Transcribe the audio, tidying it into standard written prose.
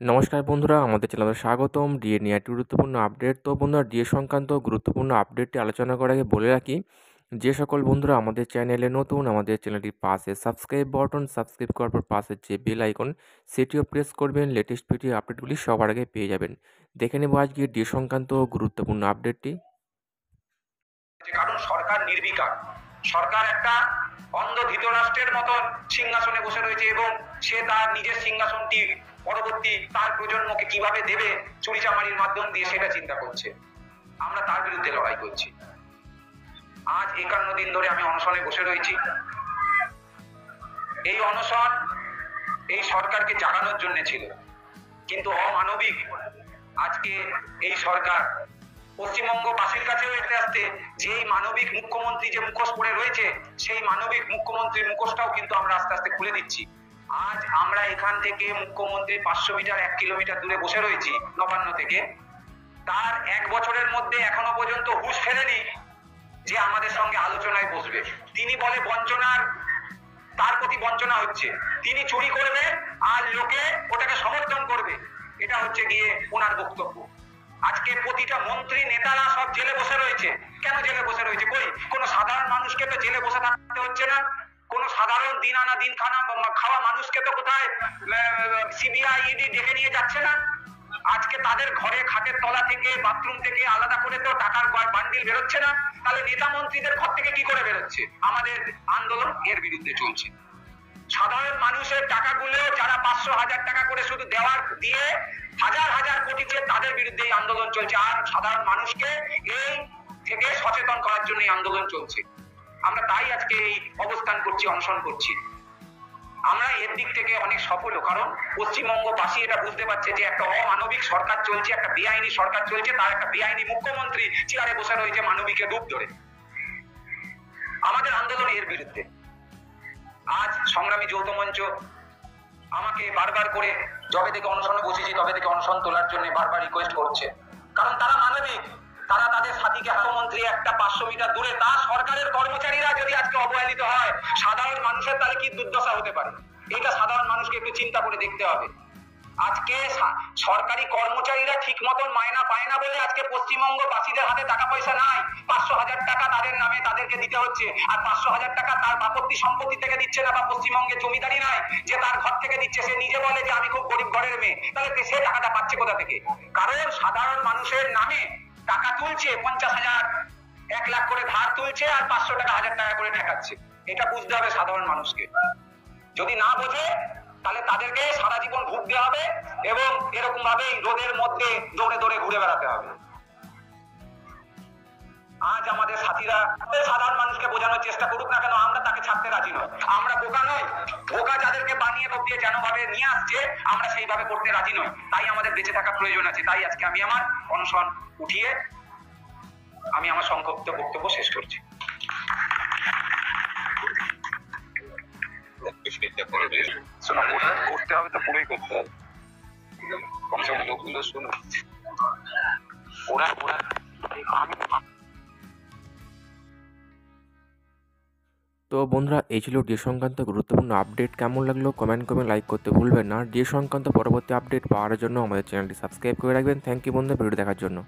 নমস্কার বন্ধুরা, আমাদের চ্যানেলে স্বাগতম। ডিএ নিয়ে একটি গুরুত্বপূর্ণ আপডেট। তো বন্ধুরা, ডিএ সংক্রান্ত গুরুত্বপূর্ণ আপডেটটি আলোচনা করার আগে বলে রাখি, যে সকল বন্ধুরা আমাদের চ্যানেলে নতুন, আমাদের চ্যানেলটির পাশে সাবস্ক্রাইব করার পর পাশের যে বেল আইকন সেটিও প্রেস করবেন। লেটেস্ট ভিডিও আপডেটগুলি সবার আগে পেয়ে যাবেন। দেখে নেব আজকে ডিএ সংক্রান্ত গুরুত্বপূর্ণ আপডেটটি। কারণ সরকার নির্বিকার, সরকার একটা অন্ধ ধৃতরাষ্ট্রের মতন সিংহাসনে বসে রয়েছে এবং সে তার নিজের সিংহাসনটি পরবর্তী তার প্রজন্মকে কিভাবে দেবে চুরিচামারির মাধ্যম দিয়ে সেটা চিন্তা করছে। আমরা তার বিরুদ্ধে লড়াই করছি। আজ 51 দিন ধরে আমি অনশনে বসে রয়েছি। এই অনশন এই সরকারকে জাগানোর জন্য ছিল, কিন্তু অমানবিক আজকে এই সরকার পশ্চিমবঙ্গবাসীর কাছেও এতে আসতে যেই মানবিক মুখ্যমন্ত্রী যে মুখোশ পরে রয়েছে, সেই মানবিক মুখ্যমন্ত্রীর মুখোশটাও কিন্তু আমরা আস্তে আস্তে খুলে দিচ্ছি। আজ আমরা এখান থেকে মুখ্যমন্ত্রী 500 মিটার 1 কিলোমিটার দূরে বসে রয়েছি নবান্ন থেকে। তার 1 বছরের মধ্যে এখনো পর্যন্ত হুঁশ ফেরেনি যে আমাদের সঙ্গে আলোচনায় বসবে। তিনি বলে বঞ্চনার, তার প্রতি বঞ্চনা হচ্ছে, তিনি চুরি করবে আর লোকে ওটাকে সমর্থন করবে, এটা হচ্ছে গিয়ে ওনার বক্তব্য। আজকে প্রতিটা মন্ত্রী নেতারা সব জেলে বসে রয়েছে। কেন জেলে বসে রয়েছে? কই কোন সাধারণ মানুষকে তো জেলে বসে থাকতে হচ্ছে না। কোন সাধারণ দিন আনা দিন খাওয়া মানুষকে তো কোথায় সিবিআই ইডি ডেকে নিয়ে যাচ্ছে না। আজকে তাদের ঘরে খাটের তলা থেকে বাথরুম থেকে আলাদা করে তো টাকার বান্ডিল বেরোচ্ছে না। তাহলে নেতা মন্ত্রীদের ঘর থেকে কি করে বেরোচ্ছে? আমাদের আন্দোলন এর বিরুদ্ধে চলছে। সাধারণ মানুষের টাকাগুলো যারা 500,000 টাকা করে শুধু দেওয়ার দিয়ে হাজার হাজার কোটি চেয়ে তাদের বিরুদ্ধে এই আন্দোলন চলছে। আর সাধারণ মানুষকে এই থেকে সচেতন করার জন্য আন্দোলন চলছে। আমরা তাই আজকে এই অবস্থান করছি, অনশন করছি। আমরা এর দিক থেকে অনেক সফল, কারণ পশ্চিমবঙ্গবাসী এটা বুঝতে পারছে যে একটা অমানবিক সরকার চলছে, একটা বেআইনি সরকার চলছে, তার একটা বেআইনি মুখ্যমন্ত্রী চেয়ারে বসে রয়েছে মানবিকের রূপ ধরে। আমাদের আন্দোলন এর বিরুদ্ধে। আজ সংগ্রামী যৌথ মঞ্চ আমাকে বারবার করে যবে থেকে অনশনে বসেছি তবে থেকে অনশন তোলার জন্য বারবার রিকোয়েস্ট করছে, কারণ তারা মানবিক। তারা তাদের সাথীকে মুখ্যমন্ত্রী একটা 500 মিটার দূরে, তার সরকারের কর্মচারীরা যদি আজকে অবহেলিত হয়, সাধারণ মানুষের তাহলে কি দুর্দশা হতে পারে? এটা সাধারণ মানুষকে একটু চিন্তা করে দেখতে হবে। আজকে সরকারি কর্মচারীরা ঠিক মতন মায়না পায় না বলে আজকে পশ্চিমবঙ্গবাসীদের হাতে টাকা পয়সা নাই। 500,000 টাকা তাদের নামে তাদেরকে দিতে হচ্ছে, আর 500,000 টাকা তার বাপত্তি সম্পত্তি থেকে দিচ্ছে না, বা পশ্চিমবঙ্গে জমিদারি নাই যে তার ঘর থেকে দিচ্ছে। সে নিজে বলে যে আমি খুব গরিব ঘরের মেয়ে, তাহলে সে টাকাটা পাচ্ছে কোথা থেকে? কারণ সাধারণ মানুষের নামে টাকা তুলছে, 50,000 1 লাখ করে ধার তুলছে, আর 500 টাকা 1000 টাকা করে ঠেকাচ্ছে। এটা বুঝতে হবে সাধারণ মানুষকে। যদি না বোঝে তাহলে তাদেরকে সারা জীবন ভুগতে হবে এবং এরকম ভাবেই রোদের মধ্যে দৌড়ে দৌড়ে ঘুরে বেড়াতে হবে। আজ আমাদের সাথীরা সাধারণ মানুষকে বোঝানোর চেষ্টা করুক না কেন, আমরা তাকে ছাড়তে রাজি নই। আমরা বোকা নই। বোকা যাদেরকে বানিয়ে ডুবিয়ে যেন ভাবে নিয়ে আসছে, আমরা সেইভাবে করতে রাজি নই। তাই আমাদের বেঁচে থাকার প্রয়োজন আছে। তাই আজকে আমি আমার অনশন উঠিয়ে আমি আমার সংক্ষিপ্ত বক্তব্য শেষ করছি। করতে হবে তো পুরোই করতে হবে। কমসে কম লোকগুলো শুনো, ওরা তো বন্ধুরা, এই ছিল ডিএ সংক্রান্ত গুরুত্বপূর্ণ আপডেট। কেমন লাগলো কমেন্ট করবেন, লাইক করতে ভুলবেন না। ডিএ সংক্রান্ত পরবর্তী আপডেট পাওয়ার জন্য আমাদের চ্যানেলটি সাবস্ক্রাইব করে রাখবেন। থ্যাংক ইউ বন্ধুরা ভিডিও দেখার জন্য।